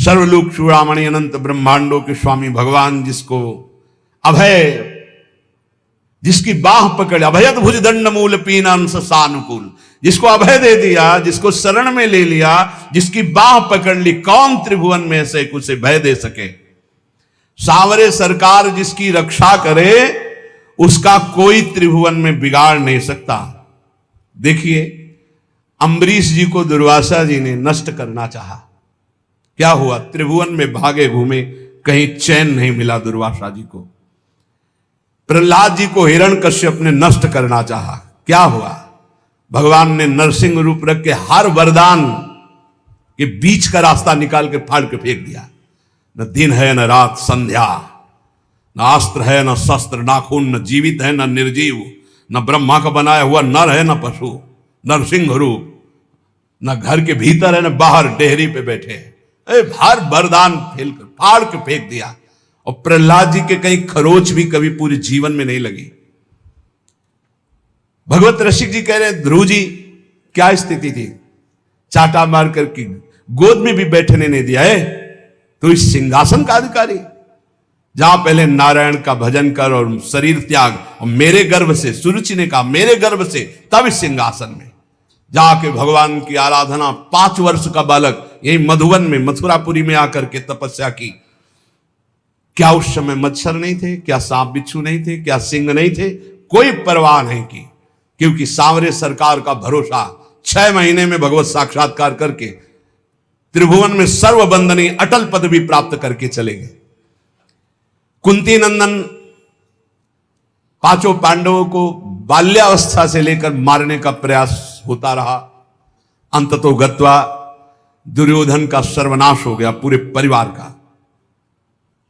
सर्वलोक चूड़ामणि अनंत ब्रह्मांडों के स्वामी भगवान जिसको अभय, जिसकी बाह पकड़, अभयत भुज दंड मूल पीनांश सानुकूल, जिसको अभय दे दिया, जिसको शरण में ले लिया, जिसकी बाह पकड़ ली, कौन त्रिभुवन में से कुछ भय दे सके। सांवरे सरकार जिसकी रक्षा करे उसका कोई त्रिभुवन में बिगाड़ नहीं सकता। देखिए अम्बरीश जी को दुर्वासा जी ने नष्ट करना चाहा, क्या हुआ? त्रिभुवन में भागे घूमे, कहीं चैन नहीं मिला दुर्वासा जी को। प्रहलाद जी को हिरण्यकश्यप ने नष्ट करना चाहा, क्या हुआ? भगवान ने नरसिंह रूप रख के हर वरदान के बीच का रास्ता निकाल के फाड़ के फेंक दिया। न दिन है न रात संध्या, न अस्त्र है न शस्त्र, ना खून, न जीवित है न निर्जीव, न ब्रह्मा का बनाया हुआ नर है न पशु, नरसिंह रूप, न घर के भीतर है न बाहर, डेहरी पे बैठे हर वरदान फेल कर फाड़ के फेंक दिया। और प्रहलाद जी के कहीं खरोच भी कभी पूरे जीवन में नहीं लगी। भगवत रसिक जी कह रहे ध्रुव जी क्या स्थिति थी, चाटा मार करके गोद में भी बैठने नहीं दिया है, तो इस सिंहासन का अधिकारी, जहां पहले नारायण का भजन कर और शरीर त्याग, और मेरे गर्भ से, सुरुचि ने कहा मेरे गर्भ से, तब इस सिंहासन में जाके भगवान की आराधना 5 वर्ष का बालक यही मधुवन में, मथुरापुरी में आकर के तपस्या की। क्या उस समय मच्छर नहीं थे? क्या सांप बिच्छू नहीं थे? क्या सिंह नहीं थे? कोई परवाह नहीं की, क्योंकि सांवरे सरकार का भरोसा 6 महीने में भगवत साक्षात्कार करके त्रिभुवन में सर्वबंदनी अटल पदवी प्राप्त करके चले गए। कुंती नंदन 5 पांडवों को बाल्यावस्था से लेकर मारने का प्रयास होता रहा। अंततो गत्वा दुर्योधन का सर्वनाश हो गया, पूरे परिवार का।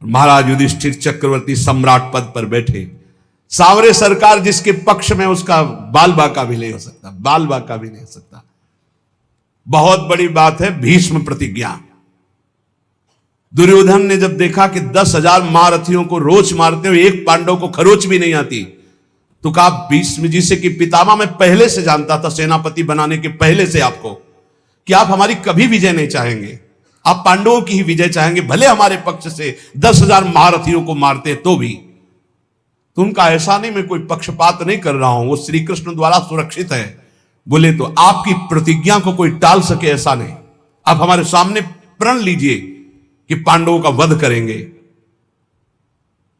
महाराज युधिष्ठिर चक्रवर्ती सम्राट पद पर बैठे, सांवरे सरकार जिसके पक्ष में, उसका बाल बाका भी नहीं हो सकता, बाल बाका भी नहीं हो सकता। बहुत बड़ी बात है भीष्म प्रतिज्ञा। दुर्योधन ने जब देखा कि 10,000 महारथियों को रोज मारते हुए एक पांडव को खरोच भी नहीं आती, तो कहा भीष्म जी से कि पितामह मैं पहले से जानता था, सेनापति बनाने के पहले से आपको, कि आप हमारी कभी विजय नहीं चाहेंगे, आप पांडवों की ही विजय चाहेंगे, भले हमारे पक्ष से 10,000 महारथियों को मारते तो भी। तो उनका ऐसा नहीं, मैं कोई पक्षपात नहीं कर रहा हूं, वो श्री कृष्ण द्वारा सुरक्षित है। बोले तो आपकी प्रतिज्ञा को कोई टाल सके ऐसा नहीं, आप हमारे सामने प्रण लीजिए कि पांडवों का वध करेंगे।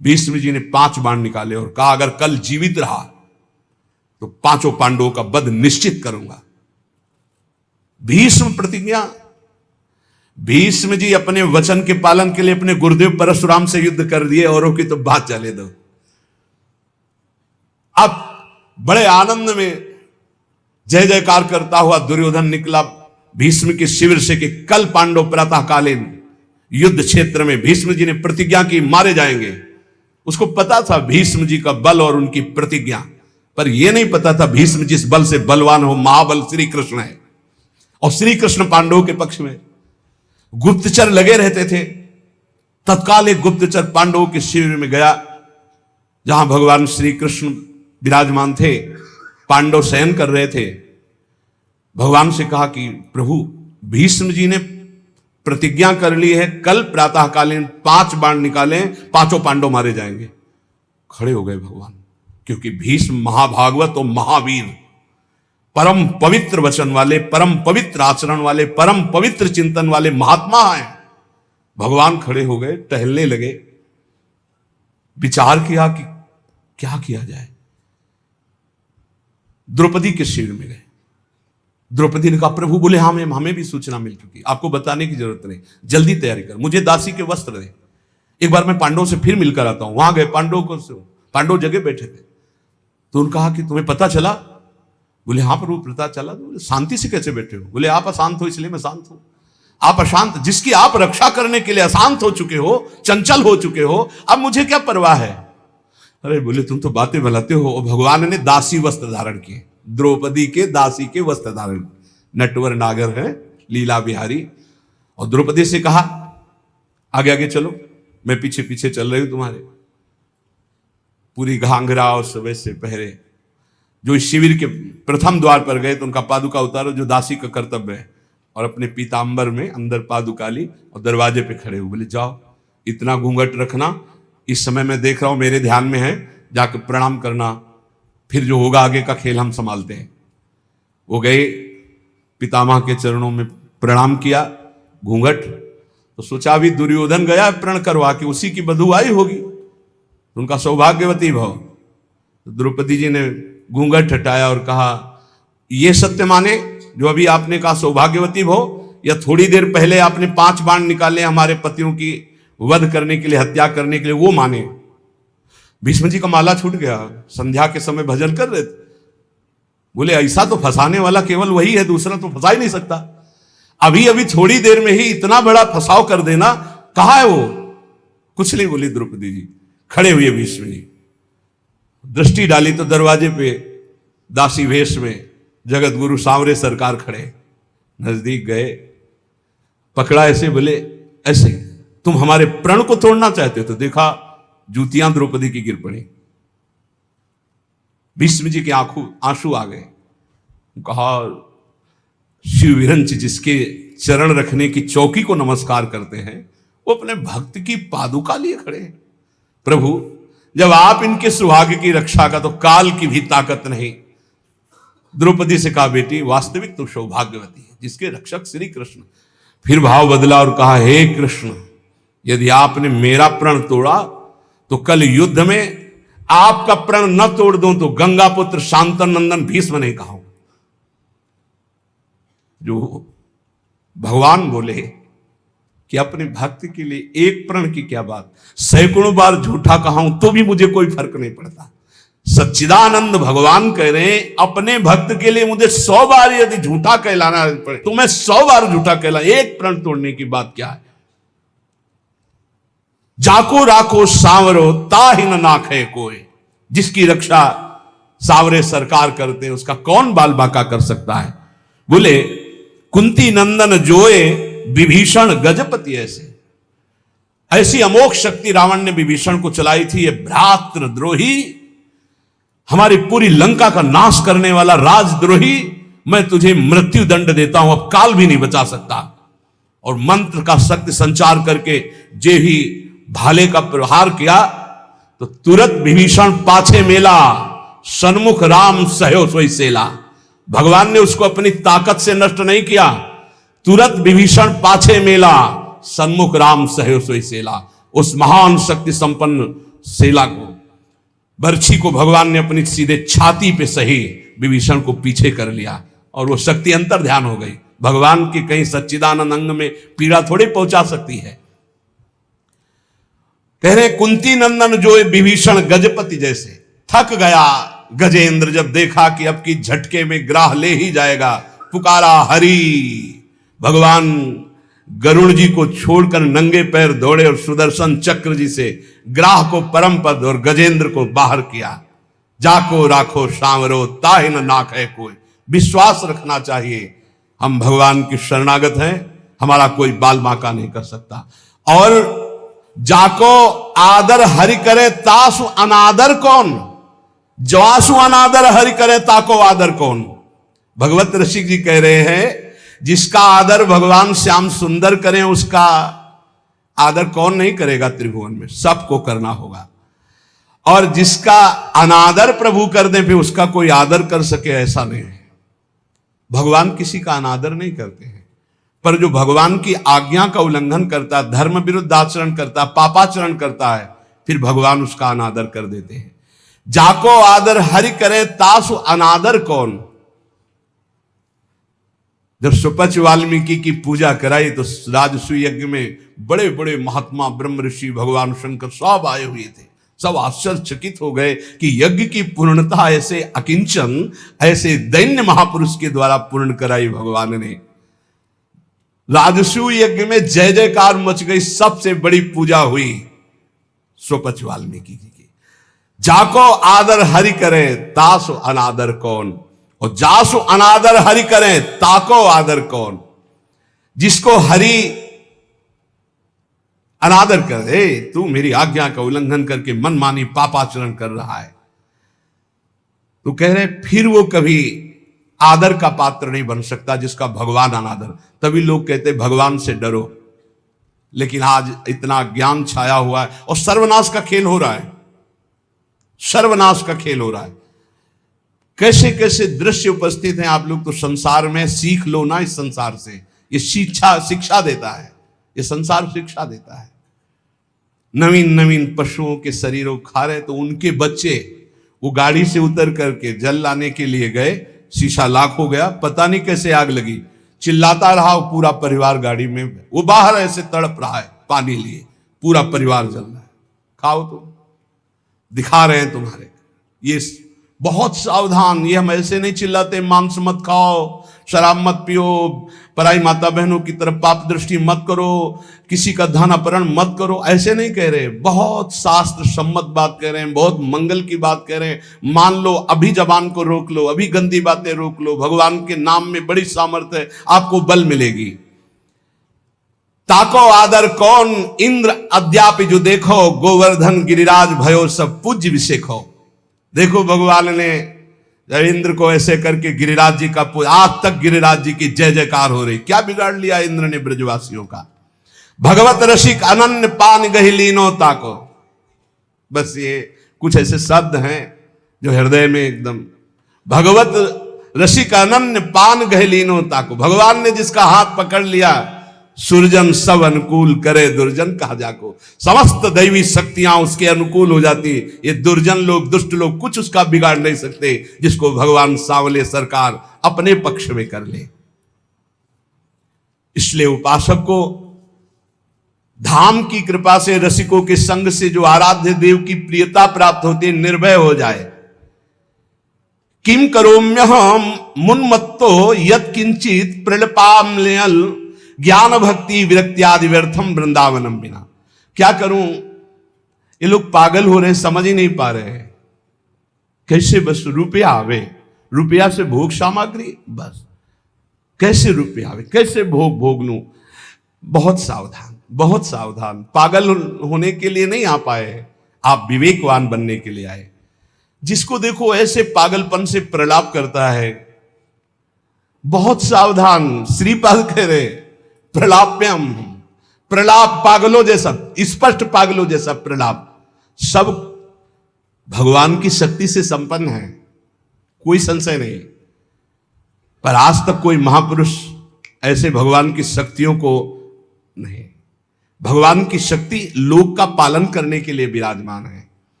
भीष्म जी ने 5 बाण निकाले और कहा अगर कल जीवित रहा तो 5 पांडवों का वध निश्चित करूंगा। भीष्म प्रतिज्ञा। भीष्म जी अपने वचन के पालन के लिए अपने गुरुदेव परशुराम से युद्ध कर दिए, औरों की तो बात चले दो। अब बड़े आनंद में जय जयकार करता हुआ दुर्योधन निकला भीष्म के शिविर से कि कल पांडव प्रातःकालीन युद्ध क्षेत्र में, भीष्म जी ने प्रतिज्ञा की मारे जाएंगे। उसको पता था भीष्म जी का बल और उनकी प्रतिज्ञा, पर यह नहीं पता था भीष्म जिस बल से बलवान हो, महाबल श्री कृष्ण है, और श्री कृष्ण पांडवों के पक्ष में। गुप्तचर लगे रहते थे। तत्काल एक गुप्तचर पांडवों के शिविर में गया, जहां भगवान श्री कृष्ण विराजमान थे, पांडव शयन कर रहे थे। भगवान से कहा कि प्रभु भीष्म जी ने प्रतिज्ञा कर ली है, कल प्रातःकालीन 5 बाण निकालें, 5 पांडव मारे जाएंगे। खड़े हो गए भगवान, क्योंकि भीष्म महाभागवत और महावीर, परम पवित्र वचन वाले, परम पवित्र आचरण वाले, परम पवित्र चिंतन वाले महात्मा हैं। भगवान खड़े हो गए, टहलने लगे, विचार किया कि क्या किया जाए। द्रौपदी के शिविर में गए। द्रौपदी ने कहा प्रभु, बोले हाँ हमें भी सूचना मिल चुकी, आपको बताने की जरूरत नहीं, जल्दी तैयारी कर, मुझे दासी के वस्त्र दे, एक बार मैं पांडवों से फिर मिलकर आता हूं। वहां गए, पांडव जगह बैठे थे। तो उन्होंने कहा कि तुम्हें पता चला? बोले हाँ प्रभु पता चला। तो शांति से कैसे बैठे हो? बोले आप अशांत हो इसलिए मैं शांत हूं। आप अशांत, जिसकी आप रक्षा करने के लिए अशांत हो चुके हो, चंचल हो चुके हो, अब मुझे क्या परवाह है? अरे बोले तुम तो बातें भलाते हो। और भगवान ने दासी वस्त्र धारण किए, द्रौपदी के दासी के वस्त्र धारण, नटवर नागर है, लीला बिहारी। और द्रौपदी से कहा आगे आगे चलो, मैं पीछे पीछे चल रही हूं तुम्हारे। पूरी घाघरा और सब से पहरे। जो इस शिविर के प्रथम द्वार पर गए तो उनका पादुका उतारो, जो दासी का कर्तव्य है। और अपने पीतांबर में अंदर पादुकाली और दरवाजे पे खड़े हुए, बोले जाओ इतना घूंघट रखना, इस समय मैं देख रहा हूं मेरे ध्यान में है, जाकर प्रणाम करना, फिर जो होगा आगे का खेल हम संभालते हैं। वो गए, पितामह के चरणों में प्रणाम किया, घूंघट, तो सोचा अभी दुर्योधन गया प्रण करवा के उसी की बधू आई होगी, उनका सौभाग्यवती भव। तो द्रौपदी जी ने घूंघट हटाया और कहा, ये सत्य माने जो अभी आपने कहा सौभाग्यवती भव, या थोड़ी देर पहले आपने 5 बाण निकाले हमारे पतियों की वध करने के लिए, हत्या करने के लिए, वो माने। भीष्म जी का माला छूट गया, संध्या के समय भजन कर रहे थे, बोले ऐसा तो फंसाने वाला केवल वही है, दूसरा तो फंसा ही नहीं सकता। अभी अभी थोड़ी देर में ही इतना बड़ा फंसाव कर देना, कहा है वो? कुछ नहीं बोली द्रौपदी जी। खड़े हुए भीष्म जी, दृष्टि डाली तो दरवाजे पे दासी वेश में जगत गुरु सांवरे सरकार खड़े, नजदीक गए, पकड़ा ऐसे, बोले ऐसे तुम हमारे प्रण को तोड़ना चाहते हो? तो देखा जूतियां द्रौपदी की गिर पड़ी। भीष्म जी के आंसू आ गए। कहा, शिव विरंच जिसके चरण रखने की चौकी को नमस्कार करते हैं, वो अपने भक्त की पादुका लिए खड़े हैं। प्रभु जब आप इनके सुहाग की रक्षा का, तो काल की भी ताकत नहीं। द्रौपदी से कहा, बेटी वास्तविक तो सौभाग्यवती है जिसके रक्षक श्री कृष्ण। फिर भाव बदला और कहा, हे कृष्ण, यदि आपने मेरा प्रण तोड़ा तो कल युद्ध में आपका प्रण न तोड़ दूं तो गंगा पुत्र शांतनंदन भीष्म नहीं कहा। जो भगवान बोले कि अपने भक्त के लिए एक प्रण की क्या बात, सैकड़ों बार झूठा कहा हूं तो भी मुझे कोई फर्क नहीं पड़ता। सच्चिदानंद भगवान कह रहे हैं, अपने भक्त के लिए मुझे 100 बार यदि झूठा कहलाना पड़े तो मैं 100 बार झूठा कहला, एक प्रण तोड़ने की बात क्या है? जाको राखो सांवरो ताहि न नाखे कोई, जिसकी रक्षा सांवरे सरकार करते हैं उसका कौन बाल बाका कर सकता है। बोले कुंती नंदन जोए विभीषण गजपति ऐसी अमोघ शक्ति रावण ने विभीषण को चलाई थी। ये भ्रातृद्रोही, हमारी पूरी लंका का नाश करने वाला राजद्रोही, मैं तुझे मृत्यु दंड देता हूं, अब काल भी नहीं बचा सकता। और मंत्र का शक्ति संचार करके जे ही भाले का प्रहार किया तो तुरंत विभीषण पाछे मेला, सन्मुख राम सहयो सोई सेला। भगवान ने उसको अपनी ताकत से नष्ट नहीं किया, तुरंत विभीषण पाछे मेला, सन्मुख राम सहयो सोई सेला। उस महान शक्ति संपन्न सेला को, बर्छी को भगवान ने अपनी सीधे छाती पे सही विभीषण को पीछे कर लिया और वो शक्ति अंतर ध्यान हो गई। भगवान की कहीं सच्चिदानंद अंग में पीड़ा थोड़ी पहुंचा सकती है। कह रहे कुंती नंदन जो विभीषण गजपति जैसे। थक गया गजेंद्र जब देखा कि अब की झटके में ग्राह ले ही जाएगा, पुकारा हरि। भगवान गरुड़ जी को छोड़कर नंगे पैर दौड़े और सुदर्शन चक्र जी से ग्राह को परम पद और गजेंद्र को बाहर किया। जाको राखो सांवरो ताहि न नाखे कोई। विश्वास रखना चाहिए, हम भगवान की शरणागत हैं, हमारा कोई बाल बांका नहीं कर सकता। और जाको आदर हरि करे तासु अनादर कौन, जवासु अनादर हरि करे ताको आदर कौन। भगवत ऋषि जी कह रहे हैं, जिसका आदर भगवान श्याम सुंदर करें उसका आदर कौन नहीं करेगा त्रिभुवन में, सबको करना होगा। और जिसका अनादर प्रभु कर दे फिर उसका कोई आदर कर सके ऐसा नहीं है। भगवान किसी का अनादर नहीं करते हैं, पर जो भगवान की आज्ञा का उल्लंघन करता है, धर्म विरुद्ध आचरण करता है, पापाचरण करता है, फिर भगवान उसका अनादर कर देते हैं। जाको आदर हरि करे तासु अनादर कौन। जब सुपच वाल्मीकि की पूजा कराई तो राजसूय यज्ञ में बड़े बड़े महात्मा ब्रह्म ऋषि भगवान शंकर सब आए हुए थे। सब आश्चर्यचकित हो गए कि यज्ञ की पूर्णता ऐसे अकिंचन, ऐसे दैन्य महापुरुष के द्वारा पूर्ण कराई भगवान ने। राजसूय यज्ञ में जय जयकार मच गई, सबसे बड़ी पूजा हुई सुपच वाल्मीकि की। जाको आदर हरि करे तासु अनादर कौन, और जासु अनादर हरि करे ताको आदर कौन। जिसको हरि अनादर करे, तू मेरी आज्ञा का उल्लंघन करके मनमानी पापाचरण कर रहा है, तो कह रहे फिर वो कभी आदर का पात्र नहीं बन सकता जिसका भगवान अनादर। तभी लोग कहते भगवान से डरो, लेकिन आज इतना ज्ञान छाया हुआ है और सर्वनाश का खेल हो रहा है, सर्वनाश का खेल हो रहा है। कैसे कैसे दृश्य उपस्थित हैं, आप लोग तो संसार में सीख लो ना, इस संसार से। ये शिक्षा देता है, ये संसार शिक्षा देता है। नवीन नवीन पशुओं के शरीरों खा रहे, तो उनके बच्चे वो गाड़ी से उतर करके जल लाने के लिए गए, शीशा लाख हो गया, पता नहीं कैसे आग लगी, चिल्लाता रहा वो पूरा परिवार गाड़ी में, वो बाहर ऐसे तड़प रहा है पानी लिए, पूरा परिवार जल रहा है। खाओ तुम, दिखा रहे हैं तुम्हारे। ये बहुत सावधान, ये हम ऐसे नहीं चिल्लाते मांस मत खाओ, शराब मत पियो, पराई माता बहनों की तरफ पाप दृष्टि मत करो, किसी का धन अपहरण मत करो, ऐसे नहीं कह रहे। बहुत शास्त्र सम्मत बात कह रहे हैं, बहुत मंगल की बात कह रहे हैं। मान लो, अभी जबान को रोक लो, अभी गंदी बातें रोक लो, भगवान के नाम में बड़ी सामर्थ्य है, आपको बल मिलेगी। ताको आदर कौन इंद्र अद्यापि जो देखो, गोवर्धन गिरिराज भयो सब पूज्य विषेखो। देखो भगवान ने जब इंद्र को ऐसे करके गिरिराज जी का आज तक गिरिराज जी की जय जयकार हो रही। क्या बिगाड़ लिया इंद्र ने ब्रजवासियों का? भगवत रसिक अनन्य पान गहिलीनो ताको। बस ये कुछ ऐसे शब्द हैं जो हृदय में एकदम, भगवत रसिक अनन्य पान गहिलीनो ताको। भगवान ने जिसका हाथ पकड़ लिया, सुरजन सब अनुकूल करे दुर्जन कहा जाको। समस्त दैवी शक्तियां उसके अनुकूल हो जाती। ये दुर्जन लोग, दुष्ट लोग कुछ उसका बिगाड़ नहीं सकते, जिसको भगवान सांवले सरकार अपने पक्ष में कर ले। इसलिए उपासक को धाम की कृपा से, रसिकों के संग से जो आराध्य देव की प्रियता प्राप्त होती है, निर्भय हो जाए। किम करोम्यहम मुन्मत्तो यत् किंचित प्रलपाम्यल ज्ञान भक्ति विरक्त्यादि व्यर्थम वृंदावनम बिना। क्या करूं, ये लोग पागल हो रहे हैं, समझ ही नहीं पा रहे हैं। कैसे बस रुपया आवे, रुपया से भोग सामग्री, बस कैसे रुपया आवे, कैसे भोग लूं। बहुत सावधान, बहुत सावधान। पागल होने के लिए नहीं आ पाए, आप विवेकवान बनने के लिए आए। जिसको देखो ऐसे पागलपन से प्रलाप करता है, बहुत सावधान। श्रीपाद कह रहे प्रलाप्यम, प्रलाप पागलों जैसा, स्पष्ट पागलों जैसा प्रलाप। सब भगवान की शक्ति से संपन्न है, कोई संशय नहीं। पर आज तक कोई महापुरुष ऐसे भगवान की शक्तियों को नहीं। भगवान की शक्ति लोक का पालन करने के लिए विराजमान है।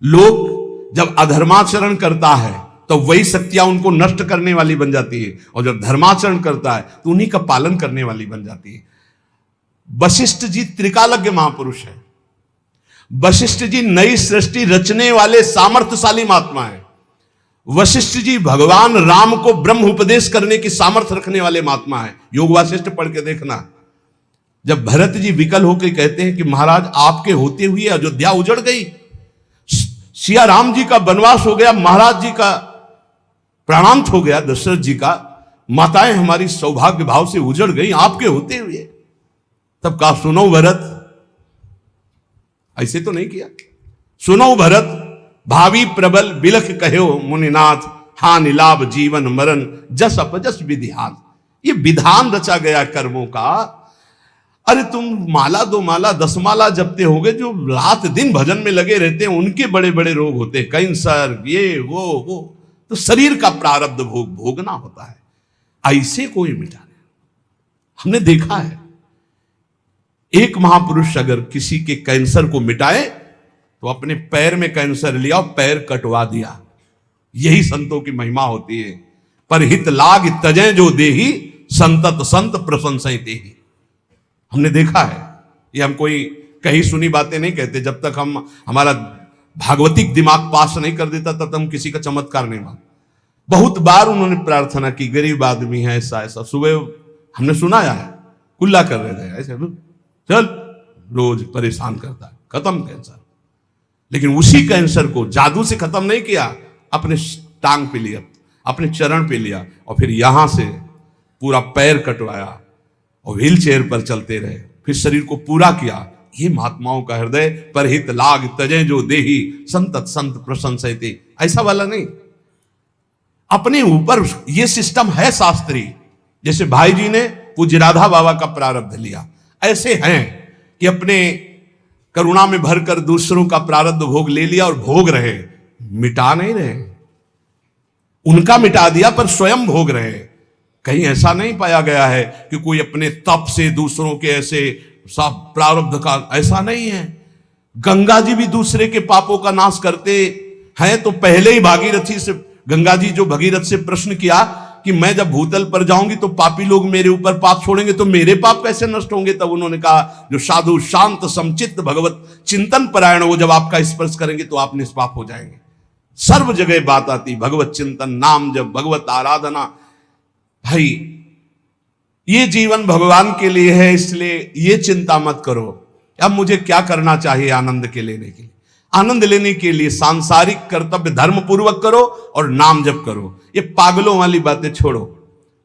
लोग जब अधर्माचरण करता है तो वही शक्तियां उनको नष्ट करने वाली बन जाती है, और जब धर्माचरण करता है तो उन्हीं का पालन करने वाली बन जाती है। वशिष्ठ जी त्रिकालज्ञ महापुरुष है। वशिष्ठ जी नई सृष्टि रचने वाले सामर्थ्यशाली महात्मा है। वशिष्ठ जी भगवान राम को ब्रह्म उपदेश करने की सामर्थ्य रखने वाले महात्मा है। योग वासिष्ठ पढ़ के देखना। जब भरत जी विकल होकर कहते हैं कि महाराज आपके होते हुए अयोध्या उजड़ गई, सिया राम जी का वनवास हो गया, महाराज जी का प्राणांत हो गया, दशरथ जी का, माताएं हमारी सौभाग्य भाव से उजड़ गई आपके होते हुए। तब कहा सुनो भरत, ऐसे तो नहीं किया, सुनो भरत, भावी प्रबल बिलख कहो मुनिनाथ, हानि लाभ जीवन मरण जस अपजस विधिहान। ये विधान रचा गया कर्मों का। अरे तुम माला दो माला 10 माला जपते होगे, जो रात दिन भजन में लगे रहते हैं उनके बड़े बड़े रोग होते हैं, कैंसर, ये वो। तो शरीर का प्रारब्ध भोगना होता है। ऐसे कोई मिटा नहीं। हमने देखा है, एक महापुरुष अगर किसी के कैंसर को मिटाए तो अपने पैर में कैंसर लिया और पैर कटवा दिया। यही संतों की महिमा होती है। पर हित लाग तजय जो देही, संतत संत प्रशंसय देही। हमने देखा है, ये हम कोई कहीं सुनी बातें नहीं कहते। जब तक हमारा भागवतिक दिमाग पास नहीं कर देता तब तक हम किसी का चमत्कार नहीं मानते। बहुत बार उन्होंने प्रार्थना की, गरीब आदमी है, ऐसा ऐसा। सुबह हमने सुनाया है, कुल्ला कर रहे थे ऐसे, चल रोज परेशान करता है, खत्म कैंसर। लेकिन उसी कैंसर को जादू से खत्म नहीं किया, अपने टांग पे लिया, अपने चरण पे लिया, और फिर यहां से पूरा पैर कटवाया और व्हील चेयर पर चलते रहे, फिर शरीर को पूरा किया। ये महात्माओं का हृदय। पर हित लाग तजय जो देही, संतत संत प्रशंसयते। ऐसा वाला नहीं। अपने ऊपर ये सिस्टम है शास्त्रीय। जैसे भाई जी ने पूज्य राधा बाबा का प्रारब्ध लिया, ऐसे हैं कि अपने करुणा में भरकर दूसरों का प्रारब्ध भोग ले लिया और भोग रहे, मिटा नहीं रहे। उनका मिटा दिया पर स्वयं भोग रहे। कहीं ऐसा नहीं पाया गया है कि कोई अपने तप से दूसरों के ऐसे सब प्रारब्ध का, ऐसा नहीं है। गंगा जी भी दूसरे के पापों का नाश करते हैं, तो पहले ही भागीरथी से, गंगा जी जो भगीरथ से प्रश्न किया कि मैं जब भूतल पर जाऊंगी तो पापी लोग मेरे ऊपर पाप छोड़ेंगे, तो मेरे पाप कैसे नष्ट होंगे? तब उन्होंने कहा जो साधु शांत समचित्त भगवत चिंतन परायण, वो जब आपका स्पर्श करेंगे तो आप निष्पाप हो जाएंगे। सर्व जगह बात आती भगवत चिंतन, नाम जब, भगवत आराधना। भाई ये जीवन भगवान के लिए है, इसलिए ये चिंता मत करो अब मुझे क्या करना चाहिए आनंद के लेने के लिए। आनंद लेने के लिए सांसारिक कर्तव्य धर्म पूर्वक करो और नाम जप करो। ये पागलों वाली बातें छोड़ो।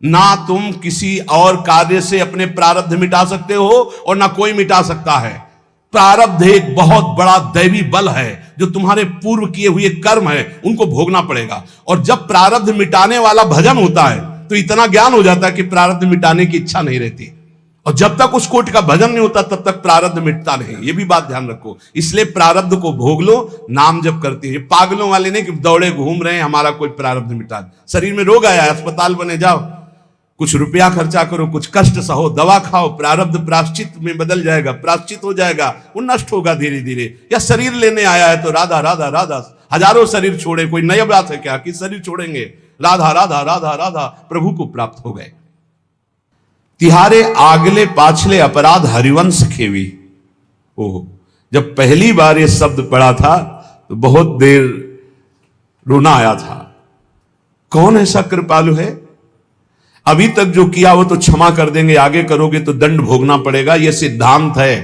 ना तुम किसी और कार्य से अपने प्रारब्ध मिटा सकते हो और ना कोई मिटा सकता है। प्रारब्ध एक बहुत बड़ा दैवी बल है, जो तुम्हारे पूर्व किए हुए कर्म है उनको भोगना पड़ेगा। और जब प्रारब्ध मिटाने वाला भजन होता है तो इतना ज्ञान हो जाता है कि प्रारब्ध मिटाने की इच्छा नहीं रहती। और जब तक उस कोटि का भजन नहीं होता तब तक प्रारब्ध मिटता नहीं। ये भी बात ध्यान रखो। इसलिए प्रारब्ध को भोग लो, नाम जप करते हैं। पागलों वाले नहीं कि दौड़े घूम रहे हैं हमारा कोई प्रारब्ध मिटा। शरीर में रोग आया है, अस्पताल बने जाओ, कुछ रुपया खर्चा करो, कुछ कष्ट सहो, दवा खाओ, प्रारब्ध प्राश्चित में बदल जाएगा, प्राश्चित हो जाएगा, वो नष्ट होगा धीरे धीरे। या शरीर लेने आया है तो राधा राधा राधा, हजारों शरीर छोड़े, कोई नई बात है क्या कि शरीर छोड़ेंगे? राधा राधा राधा राधा, प्रभु को प्राप्त हो गए। तिहारे आगले पाछले अपराध हरिवंश खेवी। ओह, जब पहली बार ये शब्द पढ़ा था तो बहुत देर रोना आया था। कौन ऐसा कृपालु है? अभी तक जो किया वो तो क्षमा कर देंगे, आगे करोगे तो दंड भोगना पड़ेगा, यह सिद्धांत है।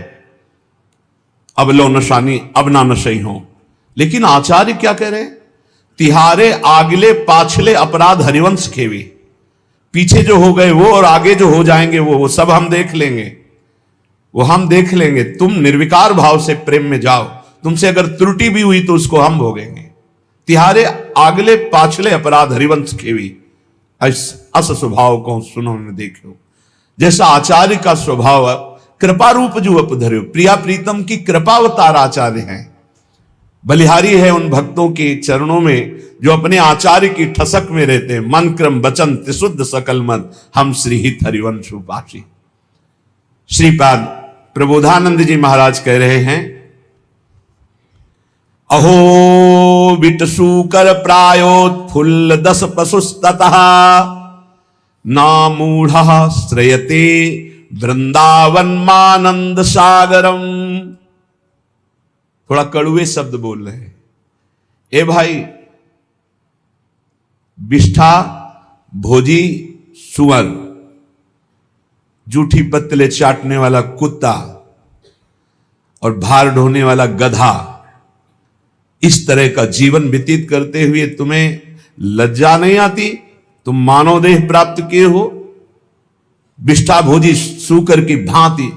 अब लो नशानी, अब ना नशई हो। लेकिन आचार्य क्या कह रहे हैं? तिहारे आगले पाछले अपराध हरिवंश खेवी। पीछे जो हो गए वो और आगे जो हो जाएंगे वो सब हम देख लेंगे, वो हम देख लेंगे। तुम निर्विकार भाव से प्रेम में जाओ, तुमसे अगर त्रुटि भी हुई तो उसको हम भोगेंगे। तिहारे आगले पाछले अपराध हरिवंश खेवी, अस स्वभाव को सुनो न देखो। जैसा आचार्य का स्वभाव कृपा रूप जो अपधर्यो, प्रिया प्रीतम की कृपावतार आचार्य हैं। बलिहारी है उन भक्तों के चरणों में जो अपने आचार्य की ठसक में रहते हैं। मन क्रम वचन त्रिशुद्ध सकल मद, हम श्रीहित हरिवंश उपासी। श्रीपाद प्रबोधानंद जी महाराज कह रहे हैं, अहो विटसूकर प्रायोत्फुल्ल दस पशुस्ततः, ना मूढ़ श्रयते वृंदावन मानंद सागरम। थोड़ा कड़ुए शब्द बोल रहे हैं। ए भाई, विष्ठा भोजी सुअर, जूठी पत्तले चाटने वाला कुत्ता और भार ढोने वाला गधा, इस तरह का जीवन व्यतीत करते हुए तुम्हें लज्जा नहीं आती? तुम मानव देह प्राप्त किए हो, विष्ठा भोजी सूकर की भांति।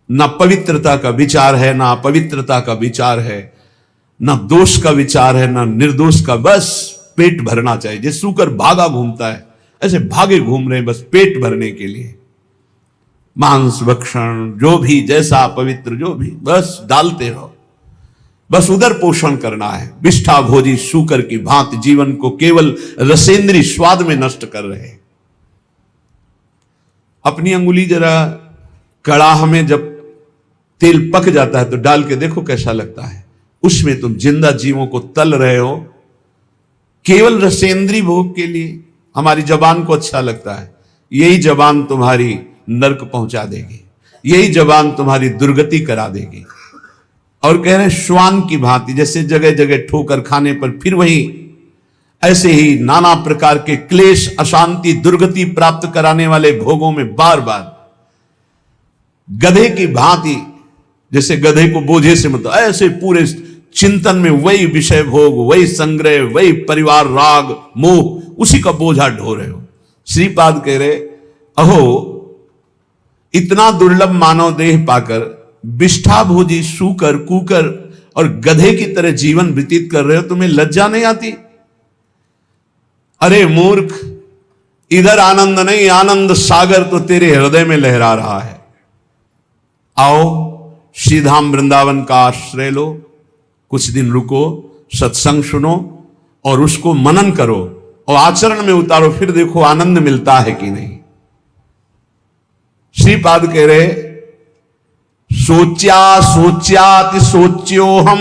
न पवित्रता का विचार है, ना अपवित्रता का विचार है, ना दोष का विचार है, ना निर्दोष का। बस पेट भरना चाहिए। जैसे सूकर भागा घूमता है, ऐसे भागे घूम रहे हैं बस पेट भरने के लिए। मांस भक्षण, जो भी जैसा पवित्र, जो भी बस डालते रहो, बस उधर पोषण करना है। विष्ठा भोजी सूकर की भांति जीवन को केवल रसेंद्री स्वाद में नष्ट कर रहे हैं। अपनी अंगुली जरा कड़ाह में जब तेल पक जाता है तो डाल के देखो कैसा लगता है। उसमें तुम जिंदा जीवों को तल रहे हो केवल रसेंद्री भोग के लिए। हमारी जबान को अच्छा लगता है, यही जबान तुम्हारी नरक पहुंचा देगी, यही जबान तुम्हारी दुर्गति करा देगी। और कह रहे हैं श्वान की भांति, जैसे जगह जगह ठोकर खाने पर फिर वही, ऐसे ही नाना प्रकार के क्लेश, अशांति, दुर्गति प्राप्त कराने वाले भोगों में बार बार गधे की भांति, जैसे गधे को बोझे से मतलब, ऐसे पूरे चिंतन में वही विषय भोग, वही संग्रह, वही परिवार राग मोह, उसी का बोझा ढो रहे हो। श्रीपाद कह रहे, अहो इतना दुर्लभ मानव देह पाकर विष्ठा भोजी सूकर, कुकर और गधे की तरह जीवन व्यतीत कर रहे हो, तुम्हें लज्जा नहीं आती? अरे मूर्ख, इधर आनंद नहीं, आनंद सागर तो तेरे हृदय में लहरा रहा है। आओ श्रीधाम वृंदावन का आश्रय लो, कुछ दिन रुको, सत्संग सुनो और उसको मनन करो और आचरण में उतारो, फिर देखो आनंद मिलता है कि नहीं। श्रीपाद कह रहे, सोच्या सोच्याति सोच्यो हम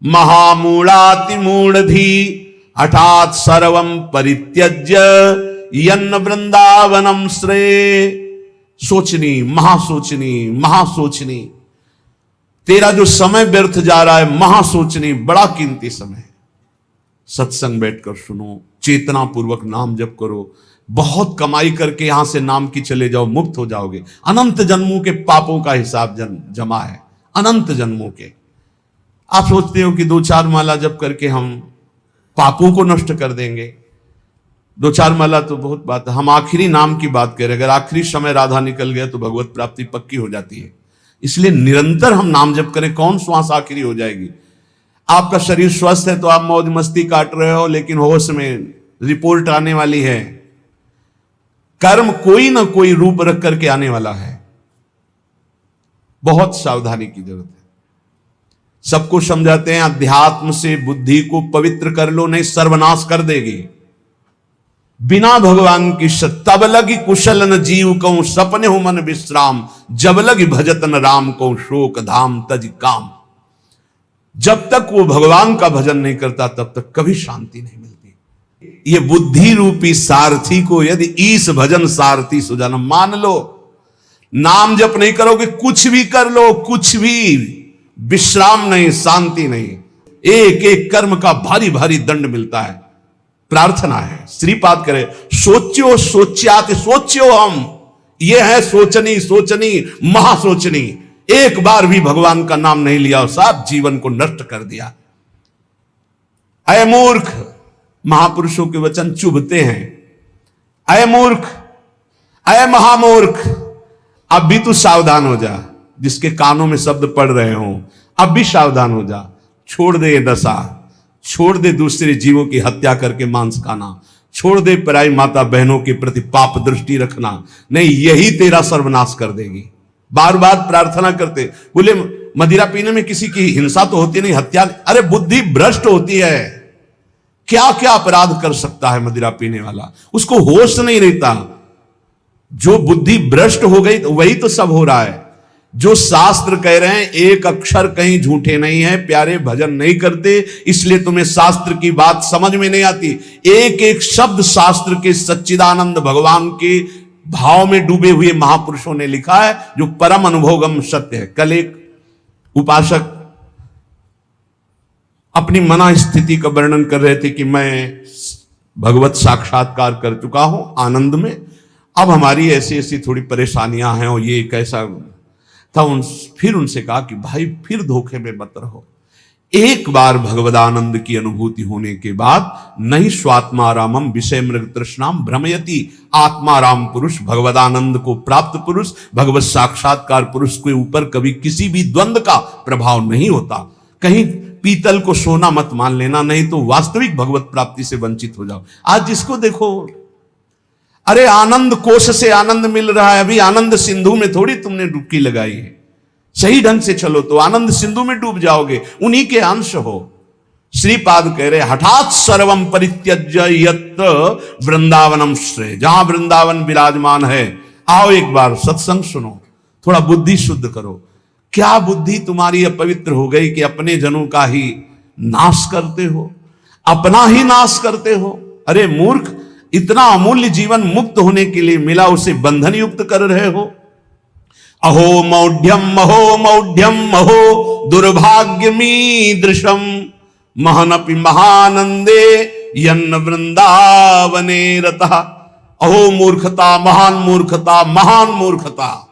महामूढ़ाति मूढ़धी हठात सर्वम परित्यज्य यन्न वृंदावनम श्रेय। सोचनी, महासोचनी, महासोचनी, तेरा जो समय व्यर्थ जा रहा है, महासोचनी, बड़ा कीमती समय है। सत्संग बैठकर सुनो, चेतना पूर्वक नाम जप करो, बहुत कमाई करके यहां से नाम की चले जाओ, मुक्त हो जाओगे। अनंत जन्मों के पापों का हिसाब जमा है, अनंत जन्मों के। आप सोचते हो कि 2-4 माला जप करके हम पापों को नष्ट कर देंगे। 2-4 माला तो बहुत बात है, हम आखिरी नाम की बात करें। अगर आखिरी समय राधा निकल गया तो भगवत प्राप्ति पक्की हो जाती है। इसलिए निरंतर हम नाम जप करें। कौन श्वास आखिरी हो जाएगी? आपका शरीर स्वस्थ है तो आप मौज मस्ती काट रहे हो, लेकिन होश में रिपोर्ट आने वाली है। कर्म कोई ना कोई रूप रख करके आने वाला है। बहुत सावधानी की जरूरत है। सबको समझाते हैं अध्यात्म से बुद्धि को पवित्र कर लो, नहीं सर्वनाश कर देगी। बिना भगवान की तब लगी कुशल न जीव को सपने हो मन विश्राम, जब लगी भजतन राम को शोक धाम तज काम। जब तक वो भगवान का भजन नहीं करता तब तक कभी शांति नहीं मिलती। ये बुद्धि रूपी सारथी को यदि ईस भजन सारथी सुजाना मान लो, नाम जप नहीं करोगे, कुछ भी कर लो, कुछ भी, विश्राम नहीं, शांति नहीं, एक एक कर्म का भारी भारी दंड मिलता है। प्रार्थना है, श्रीपाद करे, सोच्यो सोच्याति सोच्यो हम, ये है सोचनी, सोचनी, महासोचनी। एक बार भी भगवान का नाम नहीं लिया और साथ जीवन को नष्ट कर दिया। अय मूर्ख, महापुरुषों के वचन चुभते हैं। अय मूर्ख, अय महामूर्ख, अब भी तू सावधान हो जा। जिसके कानों में शब्द पड़ रहे हो, अब भी सावधान हो जा। छोड़ दे ये दशा, छोड़ दे दूसरे जीवों की हत्या करके मांस खाना, छोड़ दे पराई माता बहनों के प्रति पाप दृष्टि रखना। नहीं, यही तेरा सर्वनाश कर देगी। बार बार प्रार्थना करते, बोले मदिरा पीने में किसी की हिंसा तो होती नहीं, हत्या, अरे बुद्धि भ्रष्ट होती है। क्या क्या अपराध कर सकता है मदिरा पीने वाला, उसको होश नहीं रहता। जो बुद्धि भ्रष्ट हो गई तो वही तो सब हो रहा है। जो शास्त्र कह रहे हैं एक अक्षर कहीं झूठे नहीं है। प्यारे भजन नहीं करते, इसलिए तुम्हें शास्त्र की बात समझ में नहीं आती। एक एक शब्द शास्त्र के सच्चिदानंद भगवान के भाव में डूबे हुए महापुरुषों ने लिखा है, जो परम अनुभवगम सत्य है। कल एक उपासक अपनी मना स्थिति का वर्णन कर रहे थे कि मैं भगवत साक्षात्कार कर चुका हूं आनंद में, अब हमारी ऐसी ऐसी थोड़ी परेशानियां हैं और ये कैसा था। फिर उनसे कहा कि भाई फिर धोखे में मत रहो। एक बार भगवदानंद की अनुभूति होने के बाद नहीं स्वात्मारामम विषय मृग तृष्णाम भ्रमयति। आत्माराम पुरुष, भगवदानंद को प्राप्त पुरुष, भगवत साक्षात्कार पुरुष के ऊपर कभी किसी भी द्वंद्व का प्रभाव नहीं होता। कहीं पीतल को सोना मत मान लेना, नहीं तो वास्तविक भगवत प्राप्ति से वंचित हो जाओ। आज जिसको देखो, अरे आनंद कोश से आनंद मिल रहा है, अभी आनंद सिंधु में थोड़ी तुमने डुबकी लगाई है। सही ढंग से चलो तो आनंद सिंधु में डूब जाओगे, उन्हीं के अंश हो। श्रीपाद कह रहे, हठात सर्वम परित्यज्य यत्र वृंदावनम श्रेय। जहां वृंदावन विराजमान है, आओ एक बार सत्संग सुनो, थोड़ा बुद्धि शुद्ध करो। क्या बुद्धि तुम्हारी अपवित्र हो गई कि अपने जनों का ही नाश करते हो, अपना ही नाश करते हो? अरे मूर्ख, इतना अमूल्य जीवन मुक्त होने के लिए मिला, उसे बंधन युक्त कर रहे हो। अहो मौढ़्यम अहो दुर्भाग्यमीदृशम महनपि महानंदे यन्न वृंदावने रतः। अहो मूर्खता, महान मूर्खता, महान मूर्खता।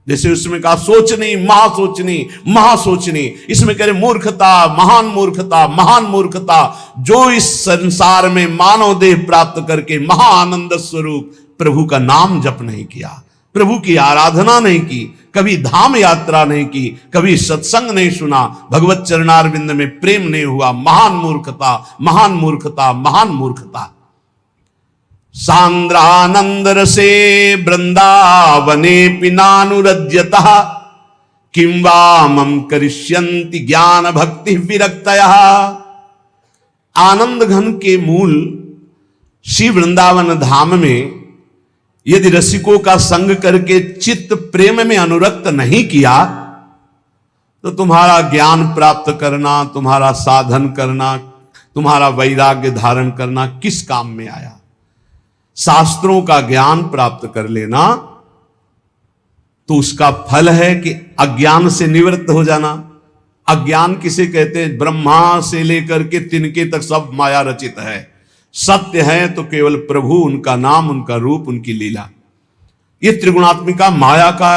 जैसे उसमें कहा सोचनी, महासोचनी, महासोचनी, इसमें कह रहे मूर्खता, महान मूर्खता, महान मूर्खता। जो इस संसार में मानव देह प्राप्त करके महाआनंद स्वरूप प्रभु का नाम जप नहीं किया, प्रभु की आराधना नहीं की, कभी धाम यात्रा नहीं की, कभी सत्संग नहीं सुना, भगवत चरणारविंद में प्रेम नहीं हुआ। महान मूर्खता, महान मूर्खता, महान मूर्खता। सांद्रानंद रसे वृंदावने पिनानुरज्यतः किं वा मम करिष्यन्ति ज्ञान भक्ति विरक्तयः। आनंद घन के मूल श्री वृंदावन धाम में यदि रसिकों का संग करके चित्त प्रेम में अनुरक्त नहीं किया तो तुम्हारा ज्ञान प्राप्त करना, तुम्हारा साधन करना, तुम्हारा वैराग्य धारण करना किस काम में आया। शास्त्रों का ज्ञान प्राप्त कर लेना तो उसका फल है कि अज्ञान से निवृत्त हो जाना। अज्ञान किसे कहते हैं? ब्रह्मा से लेकर के तिनके तक सब माया रचित है। सत्य है तो केवल प्रभु, उनका नाम, उनका रूप, उनकी लीला। ये त्रिगुणात्मिका माया का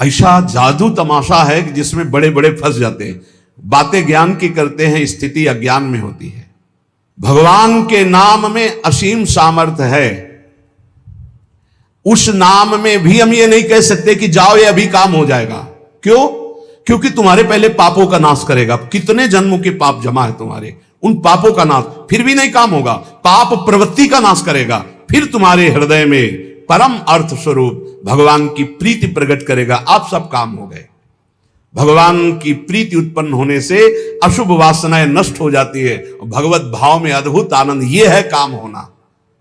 ऐसा जादू तमाशा है कि जिसमें बड़े बड़े फंस जाते हैं। बातें ज्ञान की करते हैं, स्थिति अज्ञान में होती है। भगवान के नाम में असीम सामर्थ्य है। उस नाम में भी हम ये नहीं कह सकते कि जाओ ये अभी काम हो जाएगा। क्यों? क्योंकि तुम्हारे पहले पापों का नाश करेगा। कितने जन्मों के पाप जमा है तुम्हारे, उन पापों का नाश, फिर भी नहीं काम होगा। पाप प्रवृत्ति का नाश करेगा, फिर तुम्हारे हृदय में परम अर्थ स्वरूप भगवान की प्रीति प्रकट करेगा। आप सब काम हो गए। भगवान की प्रीति उत्पन्न होने से अशुभ वासनाएं नष्ट हो जाती है। भगवत भाव में अद्भुत आनंद, यह है काम होना।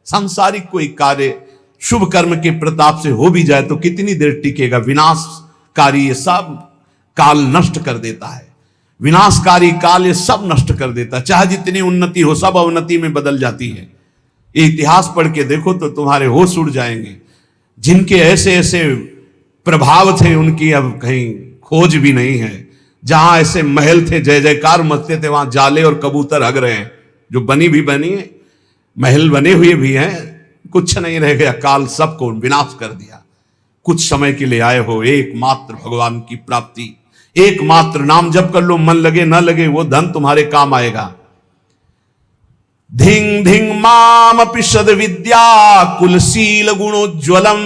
सांसारिक कोई कार्य शुभ कर्म के प्रताप से हो भी जाए तो कितनी देर टिकेगा। विनाशकारी ये सब काल नष्ट कर देता है। विनाशकारी काल ये सब नष्ट कर देता है। चाहे जितनी उन्नति हो, सब अवनति में बदल जाती है। ये इतिहास पढ़ के देखो तो तुम्हारे होश उड़ जाएंगे। जिनके ऐसे ऐसे प्रभाव थे उनकी अब कहीं खोज भी नहीं है। जहां ऐसे महल थे, जय जयकार मचते थे, वहां जाले और कबूतर हग रहे हैं। जो बनी भी बनी है, महल बने हुए भी हैं, कुछ नहीं रह गया। काल सबको विनाश कर दिया। कुछ समय के लिए आए हो, एकमात्र भगवान की प्राप्ति, एकमात्र नाम जप कर लो। मन लगे न लगे वो धन तुम्हारे काम आएगा। धिंग धिंग माम पिशद विद्या कुलशील गुणोज्वलम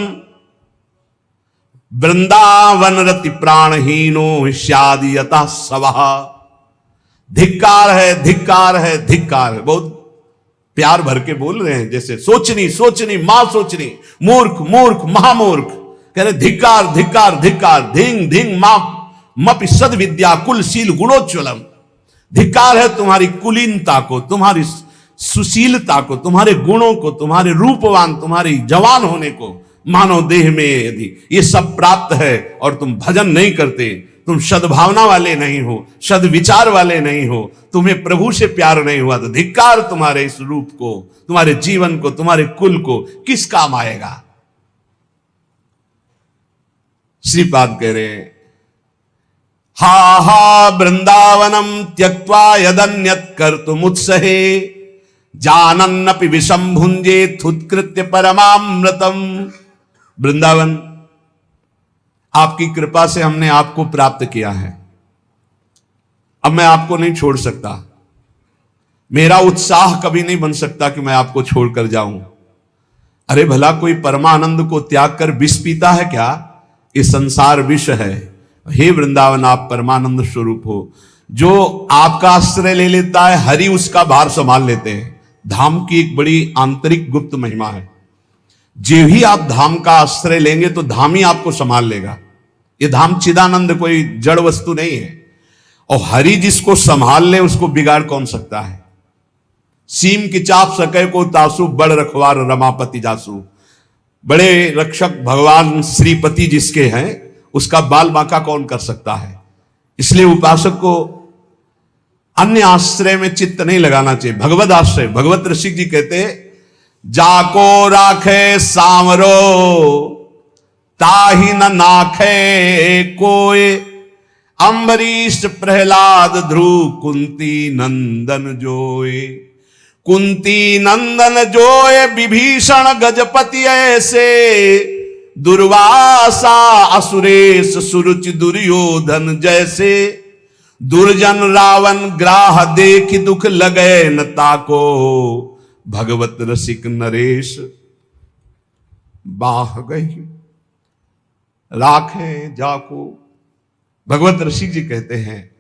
वृंदावन रति प्राणहीनो स्यादि यतः सवः। धिक्कार है, धिक्कार है, धिक्कार है। बहुत प्यार भर के बोल रहे हैं, जैसे सोचनी सोचनी मां सोचनी, मूर्ख मूर्ख महामूर्ख। कह रहे धिक्कार धिक्कार धिक्कार। धिंग धिंग मपि सद विद्या कुलशील गुणोज्वलम। धिक्कार है तुम्हारी कुलीनता को, तुम्हारी सुशीलता को, तुम्हारे गुणों को, तुम्हारे रूपवान, तुम्हारी जवान होने को। मानव देह में यदि ये सब प्राप्त है और तुम भजन नहीं करते, तुम सद्भावना वाले नहीं हो, सद्विचार वाले नहीं हो, तुम्हें प्रभु से प्यार नहीं हुआ, तो धिक्कार तुम्हारे इस रूप को, तुम्हारे जीवन को, तुम्हारे कुल को किस काम आएगा। श्रीपाद कह रहे हैं, हा हा वृंदावनम त्यक्त्वा यदन्यत् कर्तुमुत्सहे जानन्नपि विषम भुंजे थुत्कृत्य परमामृतम। वृंदावन, आपकी कृपा से हमने आपको प्राप्त किया है। अब मैं आपको नहीं छोड़ सकता। मेरा उत्साह कभी नहीं बन सकता कि मैं आपको छोड़कर जाऊं। अरे भला कोई परमानंद को त्याग कर विष पीता है क्या? ये संसार विष है। हे वृंदावन, आप परमानंद स्वरूप हो। जो आपका आश्रय ले लेता है, हरि उसका भार संभाल लेते हैं। धाम की एक बड़ी आंतरिक गुप्त महिमा है। जो ही आप धाम का आश्रय लेंगे तो धाम ही आपको संभाल लेगा। ये धाम चिदानंद कोई जड़ वस्तु नहीं है। और हरि जिसको संभाल ले उसको बिगाड़ कौन सकता है। सीम की चाप सके को तासु, बड़ रखवार रमापति जासु। बड़े रक्षक भगवान श्रीपति जिसके हैं, उसका बाल बांका कौन कर सकता है। इसलिए उपासक को अन्य आश्रय में चित्त नहीं लगाना चाहिए। भगवत आश्रय, भगवत ऋषिक जी कहते हैं, जाको राखे सांवरो ताहि न नाखे कोय। अम्बरीश प्रहलाद ध्रुव कुंती नंदन जोय। कुंती नंदन जोय विभीषण गजपति ऐसे। दुर्वासा असुरेश सुरुचि दुर्योधन जैसे। दुर्जन रावण ग्राह देख दुख लगे न ताको। भगवत रसिक नरेश बाह गई। राखे जाको। भगवत ऋषि जी कहते हैं